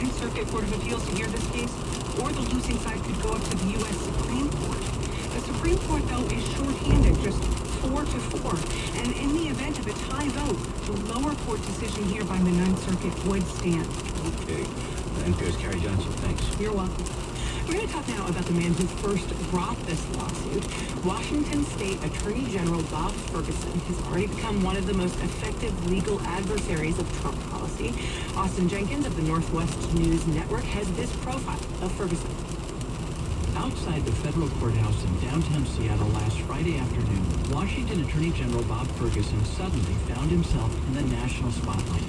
Ninth Circuit Court of Appeals to hear this case, or the losing side could go up to the U.S. Supreme Court. The Supreme Court, though, is shorthanded, just 4-4. And in the event of a tie vote, the lower court decision here by the Ninth Circuit would stand. Okay. And there's Carrie Johnson. Thanks. You're welcome. We're going to talk now about the man who first brought this lawsuit. Washington State Attorney General Bob Ferguson has already become one of the most effective legal adversaries of Trump policy. Austin Jenkins of the Northwest News Network has this profile of Ferguson. Outside the federal courthouse in downtown Seattle last Friday afternoon, Washington Attorney General Bob Ferguson suddenly found himself in the national spotlight.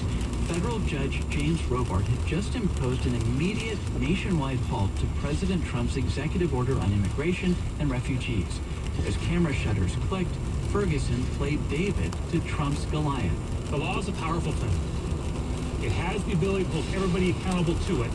Federal Judge James Robart had just imposed an immediate nationwide halt to President Trump's executive order on immigration and refugees. As camera shutters clicked, Ferguson played David to Trump's Goliath. The law is a powerful thing. It has the ability to hold everybody accountable to it,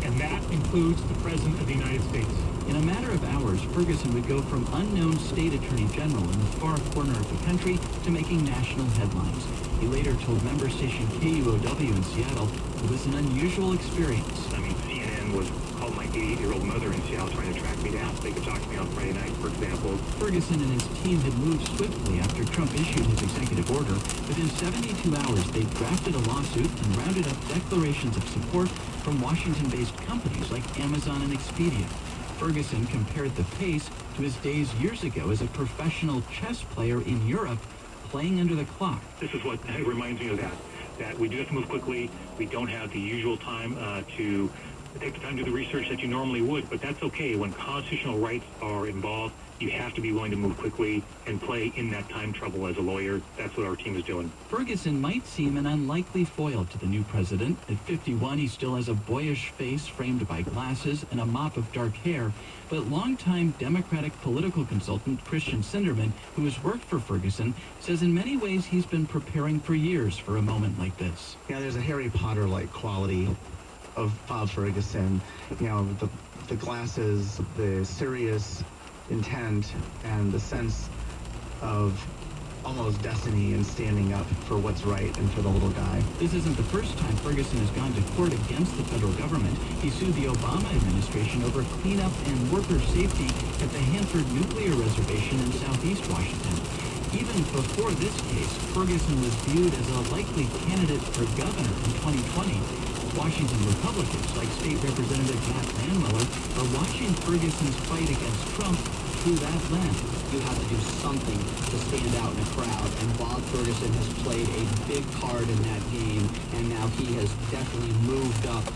and that includes the President of the United States. In a matter of hours, Ferguson would go from unknown state attorney general in the far corner of the country to making national headlines. He later told member station KUOW in Seattle it was an unusual experience. I mean, CNN was called my 88-year-old mother in Seattle trying to track me down so they could talk to me on Friday night, for example. Ferguson and his team had moved swiftly after Trump issued his executive order. Within 72 hours, they drafted a lawsuit and rounded up declarations of support from Washington-based companies like Amazon and Expedia. Ferguson compared the pace to his days years ago as a professional chess player in Europe, playing under the clock. This is what reminds me of that we do have to move quickly. We don't have the usual time to take the time to do the research that you normally would, but that's okay. When constitutional rights are involved, you have to be willing to move quickly and play in that time trouble as a lawyer. That's what our team is doing. Ferguson might seem an unlikely foil to the new president. At 51, he still has a boyish face framed by glasses and a mop of dark hair. But longtime Democratic political consultant Christian Sinderman, who has worked for Ferguson, says in many ways he's been preparing for years for a moment like this. Yeah, there's a Harry Potter-like quality of Bob Ferguson. You know, the glasses, the serious intent, and the sense of almost destiny in standing up for what's right and for the little guy. This isn't the first time Ferguson has gone to court against the federal government. He sued the Obama administration over cleanup and worker safety at the Hanford Nuclear Reservation in southeast Washington. Even before this case, Ferguson was viewed as a likely candidate for governor in 2020. Washington Republicans, like State Representative Matt Landweller, are watching Ferguson's fight against Trump through that lens. You have to do something to stand out in a crowd, and Bob Ferguson has played a big card in that game, and now he has definitely moved up